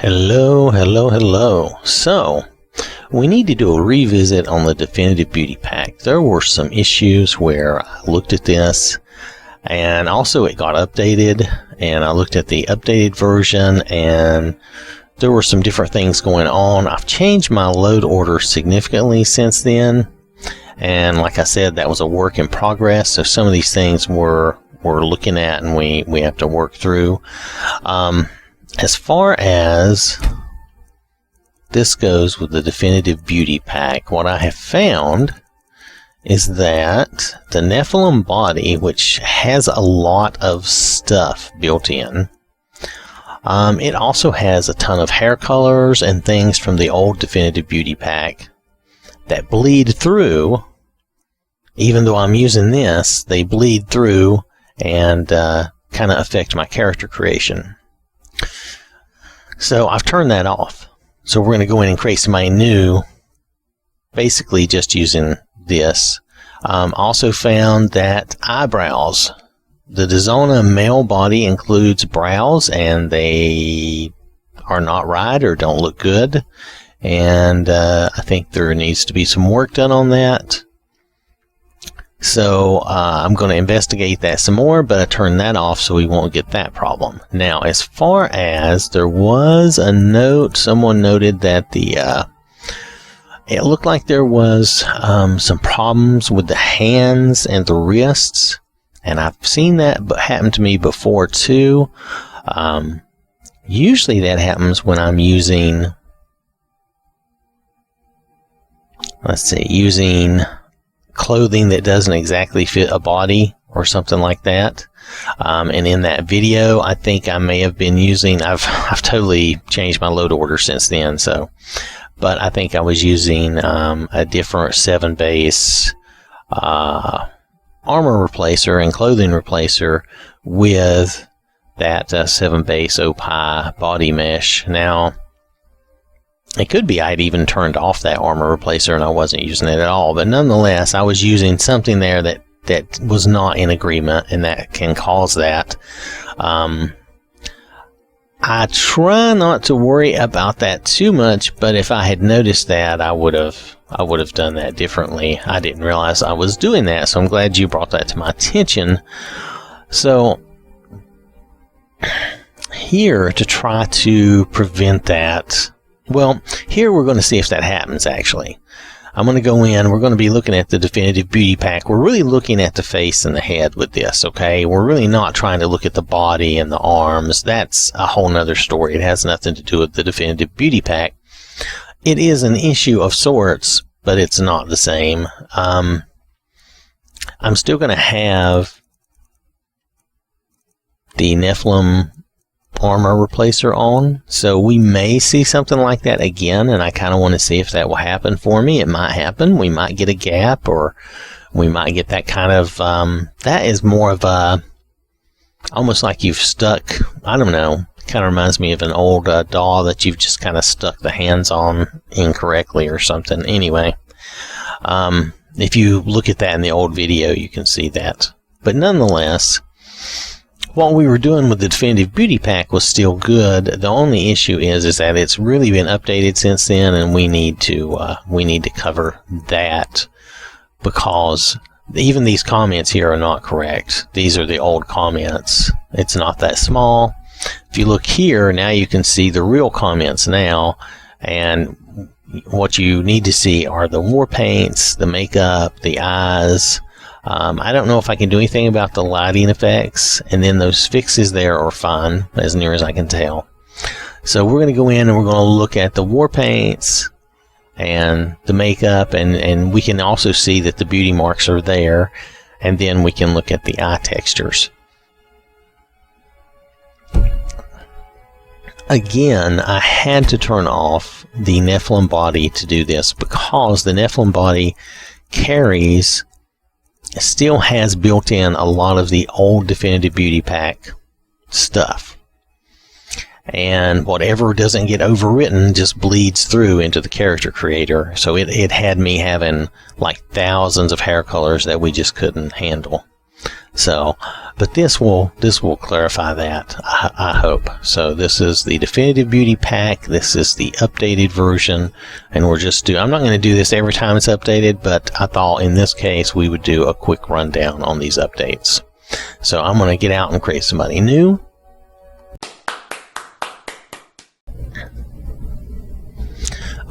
Hello, hello, hello. So, we need to do a revisit on the Definitive Beauty Pack. There were some issues where I looked at this, and also it got updated, and I looked at the updated version, and there were some different things going on. I've changed my load order significantly since then, and like I said, that was a work in progress, so some of these things we're looking at and we have to work through. As far as this goes with the Definitive Beauty Pack, what I have found is that the Nephilim body, which has a lot of stuff built in, it also has a ton of hair colors and things from the old Definitive Beauty Pack that bleed through. Even though I'm using this, they bleed through and kind of affect my character creation. So I've turned that off. So we're going to go in and create somebody new, basically just using this. Also found that eyebrows. The Dizona male body includes brows, and they are not right or don't look good. And I think there needs to be some work done on that. So I'm going to investigate that some more, but I turned that off so we won't get that problem. Now, as far as there was a note, someone noted that it looked like there was some problems with the hands and the wrists, and I've seen that happen to me before too. Usually that happens when I'm using, using clothing that doesn't exactly fit a body or something like that. And in that video, I think I may have been using, I've totally changed my load order since then, so, but I think I was using a different 7 base armor replacer and clothing replacer with that 7 base OPI body mesh. Now, it could be I'd even turned off that armor replacer and I wasn't using it at all, but nonetheless, I was using something there that was not in agreement, and that can cause that. I try not to worry about that too much, but if I had noticed that, I would have done that differently. I didn't realize I was doing that, so I'm glad you brought that to my attention. So here, to try to prevent that, well, here we're going to see if that happens, actually. I'm going to go in, we're going to be looking at the Definitive Beauty Pack. We're really looking at the face and the head with this, okay? We're really not trying to look at the body and the arms. That's a whole nother story. It has nothing to do with the Definitive Beauty Pack. It is an issue of sorts, but it's not the same. I'm still going to have the Nephilim armor replacer on, so we may see something like that again, and I kind of want to see if that will happen for me. It might happen. We might get a gap, or we might get that kind of that is more of a almost like you've stuck, I don't know, kind of reminds me of an old doll that you've just kind of stuck the hands on incorrectly or something. Anyway, if you look at that in the old video, you can see that. But nonetheless, what we were doing with the Definitive Beauty Pack was still good. The only issue is that it's really been updated since then, and we need to cover that, because even these comments here are not correct. These are the old comments. It's not that small. If you look here, now you can see the real comments now, and what you need to see are the war paints, the makeup, the eyes. I don't know if I can do anything about the lighting effects, and then those fixes there are fine, as near as I can tell. So we're going to go in and we're going to look at the war paints and the makeup, and we can also see that the beauty marks are there, and then we can look at the eye textures. Again, I had to turn off the Nephilim body to do this, because the Nephilim body still has built in a lot of the old Definitive Beauty Pack stuff, and whatever doesn't get overwritten just bleeds through into the character creator. So it had me having like thousands of hair colors that we just couldn't handle. So, but this will clarify that, I hope. So this is the Definitive Beauty Pack. This is the updated version, and I'm not going to do this every time it's updated, but I thought in this case we would do a quick rundown on these updates. So I'm going to get out and create somebody new.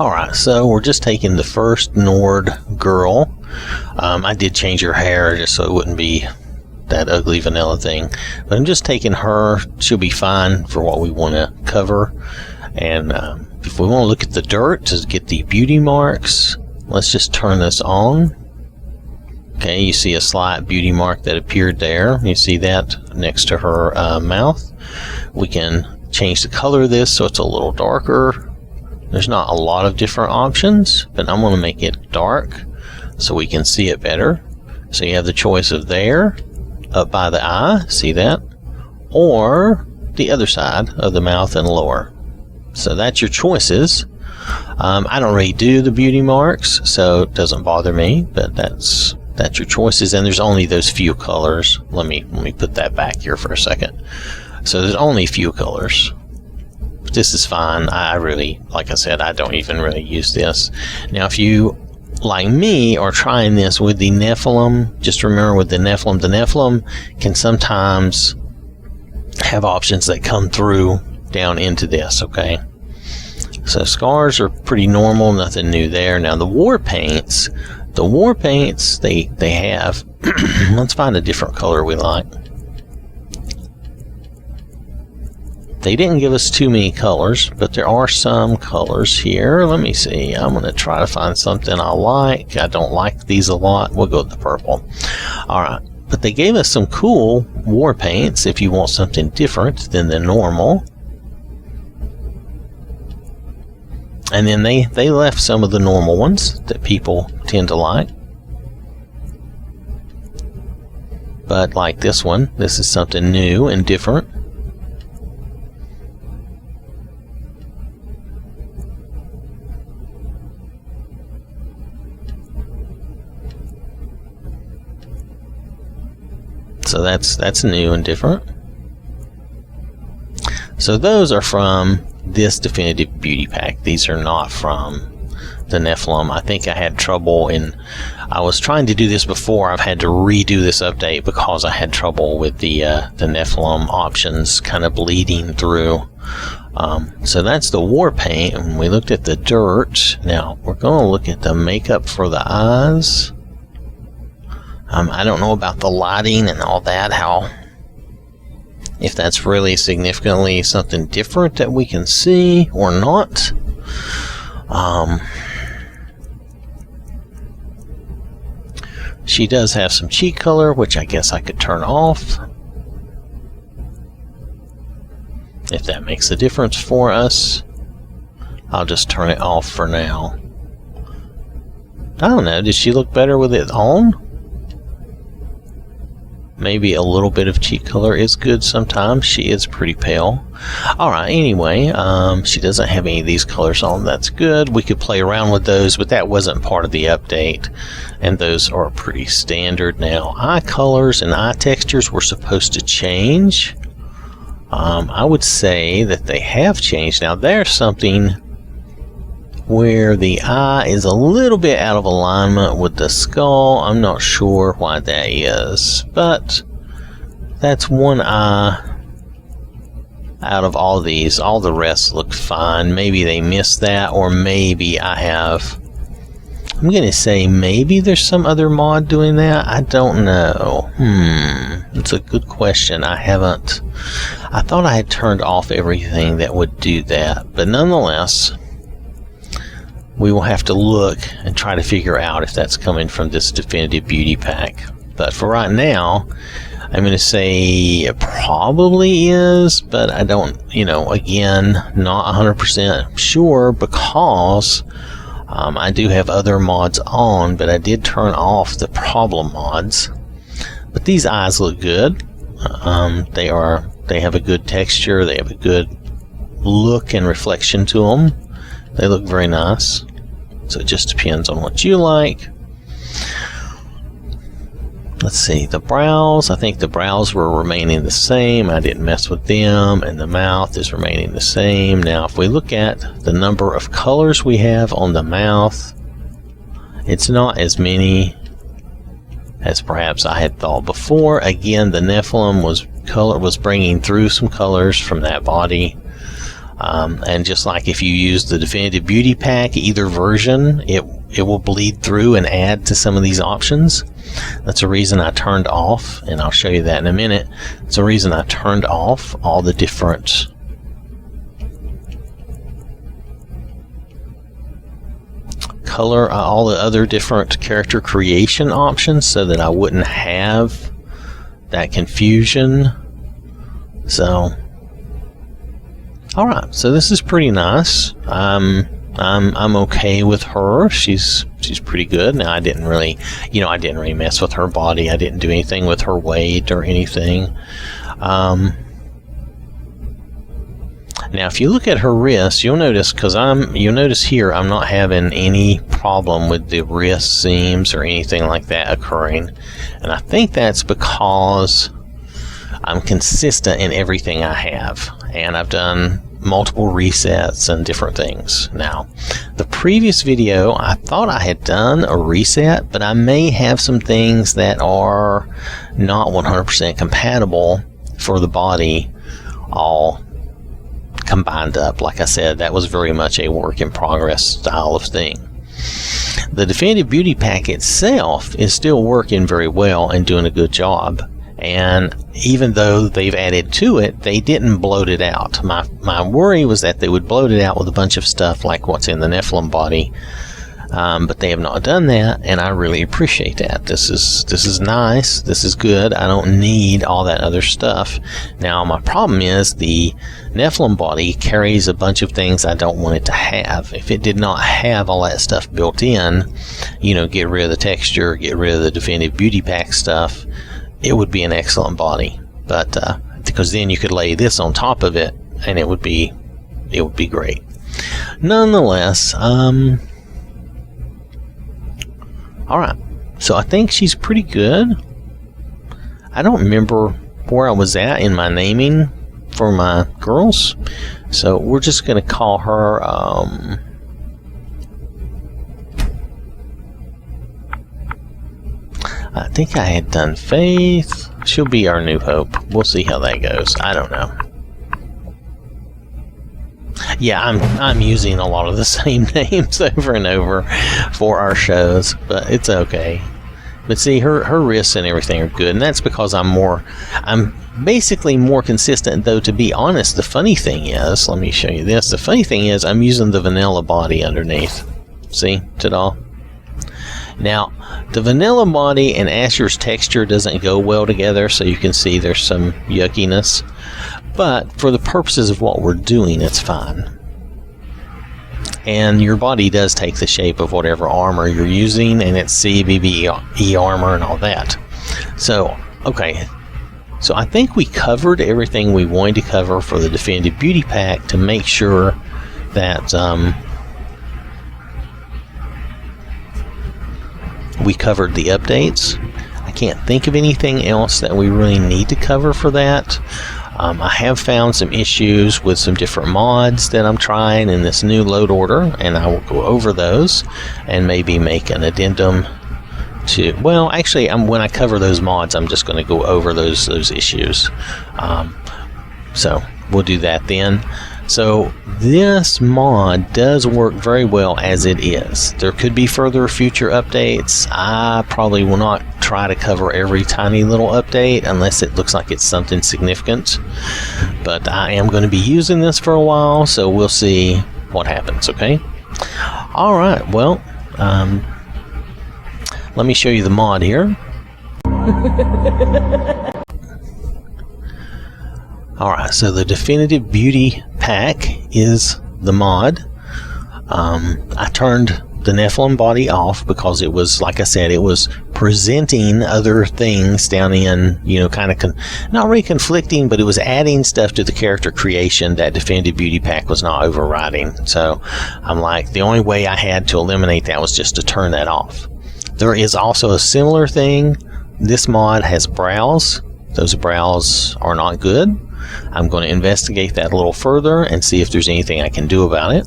Alright, so we're just taking the first Nord girl. I did change her hair just so it wouldn't be that ugly vanilla thing, but I'm just taking her. She'll be fine for what we want to cover. And if we want to look at the dirt to get the beauty marks, let's just turn this on. Okay, you see a slight beauty mark that appeared there. You see that next to her mouth. We can change the color of this so it's a little darker. There's not a lot of different options, but I'm going to make it dark so we can see it better. So you have the choice of there, up by the eye, see that? Or the other side of the mouth and lower. So that's your choices. I don't really do the beauty marks, so it doesn't bother me, but that's your choices, and there's only those few colors. Let me put that back here for a second. So there's only a few colors. But this is fine. I really, like I said, I don't even really use this. Now if you, like me, are trying this with the Nephilim, just remember with the Nephilim can sometimes have options that come through down into this, okay? So scars are pretty normal, nothing new there. Now the war paints, they have, let's find a different color we like. They didn't give us too many colors, but there are some colors here. Let me see. I'm going to try to find something I like. I don't like these a lot. We'll go with the purple. Alright, but they gave us some cool war paints if you want something different than the normal. And then they left some of the normal ones that people tend to like. But like this one, this is something new and different. So that's new and different. So those are from this Definitive Beauty Pack. These are not from the Nephilim. I think I had trouble I was trying to do this before. I've had to redo this update because I had trouble with the Nephilim options kind of bleeding through. So that's the war paint. And we looked at the dirt. Now we're going to look at the makeup for the eyes. I don't know about the lighting and all that, if that's really significantly something different that we can see or not. She does have some cheek color, which I guess I could turn off, if that makes a difference for us. I'll just turn it off for now. I don't know, did she look better with it on? Maybe a little bit of cheek color is good sometimes. She is pretty pale. Alright, anyway, she doesn't have any of these colors on. That's good. We could play around with those, but that wasn't part of the update. And those are pretty standard now. Eye colors and eye textures were supposed to change. I would say that they have changed. Now, there's something where the eye is a little bit out of alignment with the skull. I'm not sure why that is, but that's one eye out of all these. All the rest look fine. Maybe they missed that, or maybe I'm going to say maybe there's some other mod doing that. I don't know. It's a good question. I thought I had turned off everything that would do that, but nonetheless, we will have to look and try to figure out if that's coming from this Definitive Beauty Pack. But for right now, I'm going to say it probably is, but I don't, again, not 100% sure because I do have other mods on, but I did turn off the problem mods. But these eyes look good. They have a good texture. They have a good look and reflection to them. They look very nice. So it just depends on what you like. Let's let's see, the brows, I think the brows were remaining the same. I didn't mess with them, and the mouth is remaining the same. Now, if we look at the number of colors we have on the mouth, it's not as many as perhaps I had thought before. Again, the Nephilim was bringing through some colors from that body. And just like if you use the Definitive Beauty Pack, either version, it will bleed through and add to some of these options. That's a reason I turned off, and I'll show you that in a minute. It's a reason I turned off all the different color, all the other different character creation options, so that I wouldn't have that confusion. So, all right, so this is pretty nice. I'm okay with her. She's pretty good. Now, I didn't really mess with her body. I didn't do anything with her weight or anything. Now, if you look at her wrists, you'll notice here I'm not having any problem with the wrist seams or anything like that occurring, and I think that's because I'm consistent in everything I have, and I've done multiple resets and different things. Now, the previous video, I thought I had done a reset, but I may have some things that are not 100% compatible for the body all combined up. Like I said, that was very much a work in progress style of thing. The Definitive Beauty Pack itself is still working very well and doing a good job. And even though they've added to it, they didn't bloat it out. My worry was that they would bloat it out with a bunch of stuff like what's in the Nephilim body. But they have not done that, and I really appreciate that. This is nice. This is good. I don't need all that other stuff. Now, my problem is the Nephilim body carries a bunch of things I don't want it to have. If it did not have all that stuff built in, get rid of the texture, get rid of the Definitive Beauty Pack stuff, it would be an excellent body. But because then you could lay this on top of it, and it would be great. Nonetheless, all right, so I think she's pretty good. I don't remember where I was at in my naming for my girls, so we're just going to call her I think I had done Faith. She'll be our new hope. We'll see how that goes. I don't know. Yeah, I'm using a lot of the same names over and over for our shows, but it's okay. But see, her wrists and everything are good, and that's because I'm basically more consistent. Though, to be honest, the funny thing is, let me show you this. The funny thing is, I'm using the vanilla body underneath. See, ta-da. Now, the vanilla body and Asher's texture doesn't go well together, so you can see there's some yuckiness. But for the purposes of what we're doing, it's fine. And your body does take the shape of whatever armor you're using, and it's CBBE armor and all that. So, okay. So I think we covered everything we wanted to cover for the Definitive Beauty Pack to make sure that we covered the updates. I can't think of anything else that we really need to cover for that. I have found some issues with some different mods that I'm trying in this new load order, and I will go over those and maybe make an addendum to, well, actually, when I cover those mods, I'm just going to go over those issues. So we'll do that then. So this mod does work very well as it is. There could be further future updates. I probably will not try to cover every tiny little update unless it looks like it's something significant. But I am going to be using this for a while, so we'll see what happens, okay? Alright, well, let me show you the mod here. Alright, so the Definitive Beauty Pack is the mod. I turned the Nephilim body off because it was, like I said, it was presenting other things down in, kind of, not really conflicting, but it was adding stuff to the character creation that Definitive Beauty Pack was not overriding. So I'm like, the only way I had to eliminate that was just to turn that off. There is also a similar thing this mod has brows. Those brows are not good. I'm going to investigate that a little further and see if there's anything I can do about it.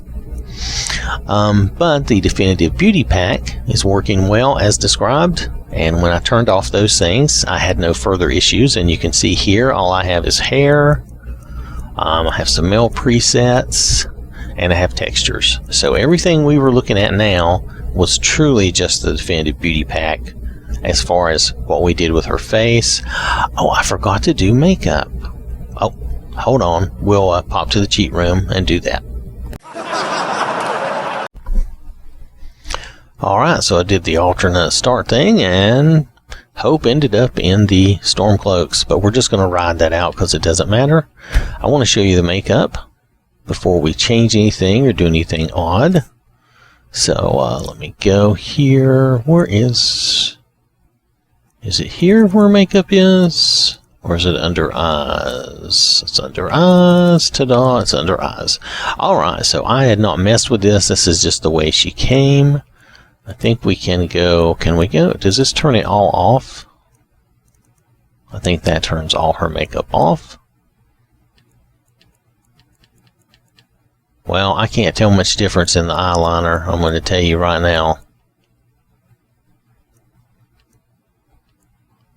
But the Definitive Beauty Pack is working well as described, and when I turned off those things, I had no further issues. And you can see here, all I have is hair. I have some male presets, and I have textures. So everything we were looking at now was truly just the Definitive Beauty Pack as far as what we did with her face. Oh, I forgot to do makeup. Oh, hold on. We'll pop to the cheat room and do that. Alright, so I did the alternate start thing, and Hope ended up in the Stormcloaks, but we're just going to ride that out because it doesn't matter. I want to show you the makeup before we change anything or do anything odd. So let me go here. Where is it here where makeup is? Or is it under eyes? It's under eyes. Ta-da, it's under eyes. Alright, so I had not messed with this. This is just the way she came. I think we can go. Can we go? Does this turn it all off? I think that turns all her makeup off. Well, I can't tell much difference in the eyeliner. I'm going to tell you right now.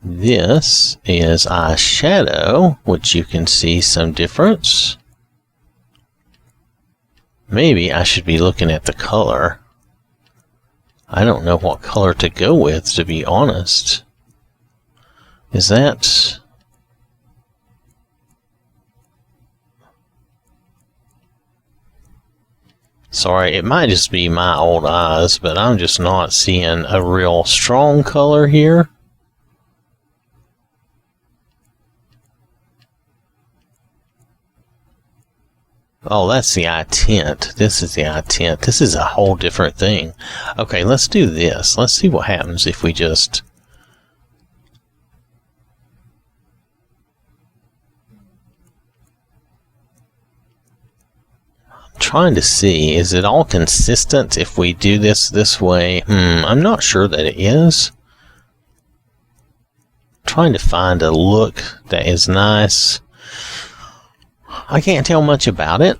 This is eyeshadow, which you can see some difference. Maybe I should be looking at the color. I don't know what color to go with, to be honest. Is that... Sorry, it might just be my old eyes, but I'm just not seeing a real strong color here. Oh, that's the eye tint. This is the eye tint. This is a whole different thing. Okay, let's do this. Let's see what happens if we just... I'm trying to see, is it all consistent if we do this way? I'm not sure that it is. I'm trying to find a look that is nice. I can't tell much about it.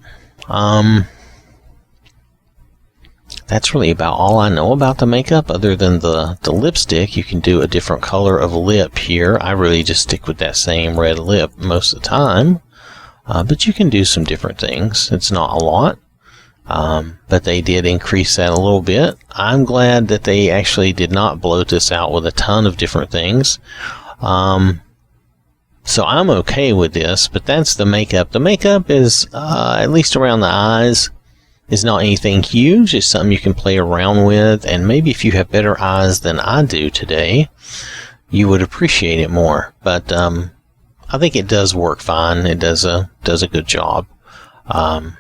That's really about all I know about the makeup, other than the lipstick. You can do a different color of lip here. I really just stick with that same red lip most of the time. But you can do some different things. It's not a lot. But they did increase that a little bit. I'm glad that they actually did not bloat this out with a ton of different things. So I'm okay with this, but that's the makeup. The makeup is, at least around the eyes, is not anything huge. It's something you can play around with, and maybe if you have better eyes than I do today, you would appreciate it more. But I think it does work fine. It does a good job. I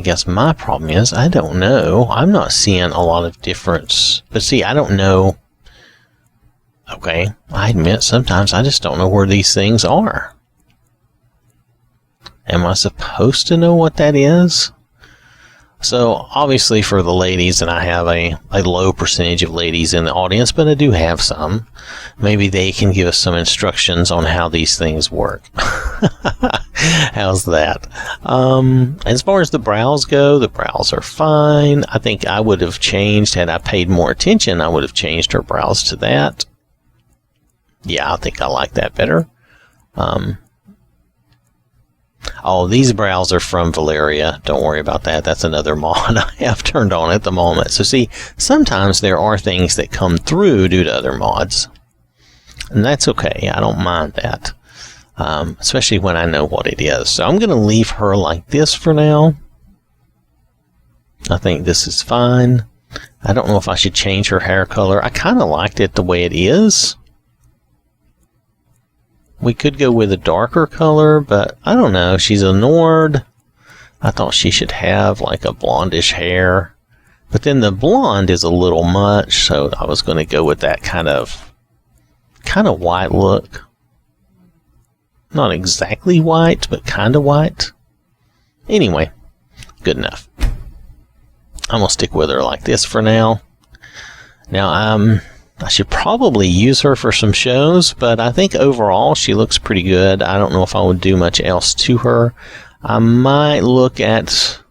guess my problem is, I don't know. I'm not seeing a lot of difference. But see, I don't know. Okay, I admit sometimes I just don't know where these things are. Am I supposed to know what that is? So, obviously for the ladies, and I have a low percentage of ladies in the audience, but I do have some. Maybe they can give us some instructions on how these things work. How's that? As far as the brows go, the brows are fine. I think I would have changed, had I paid more attention, I would have changed her brows to that. Yeah, I think I like that better. Oh, these brows are from Valeria. Don't worry about that. That's another mod I have turned on at the moment. So see, sometimes there are things that come through due to other mods. And that's okay. I don't mind that. Especially when I know what it is. So I'm going to leave her like this for now. I think this is fine. I don't know if I should change her hair color. I kind of liked it the way it is. We could go with a darker color, but I don't know. She's a Nord. I thought she should have like a blondish hair. But then the blonde is a little much, so I was going to go with that kind of white look. Not exactly white, but kind of white. Anyway, good enough. I'm going to stick with her like this for now. Now, I should probably use her for some shows, but I think overall she looks pretty good. I don't know if I would do much else to her. I might look at,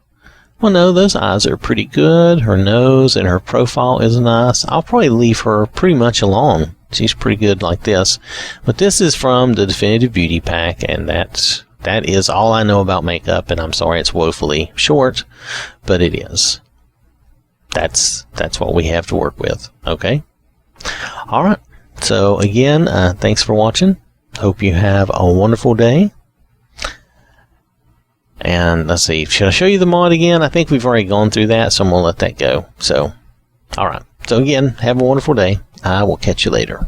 well, no, those eyes are pretty good. Her nose and her profile is nice. I'll probably leave her pretty much alone. She's pretty good like this. But this is from the Definitive Beauty Pack, and that is all I know about makeup, and I'm sorry it's woefully short, but it is. That's what we have to work with, okay? Alright, so again, thanks for watching. Hope you have a wonderful day. And let's see, should I show you the mod again? I think we've already gone through that, so I'm going to let that go. So, alright. So again, have a wonderful day. I will catch you later.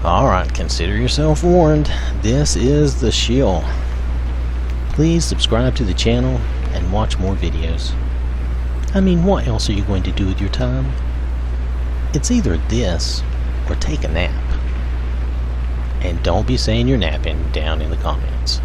Alright, consider yourself warned. This is the shill. Please subscribe to the channel and watch more videos. I mean, what else are you going to do with your time? It's either this or take a nap. And don't be saying you're napping down in the comments.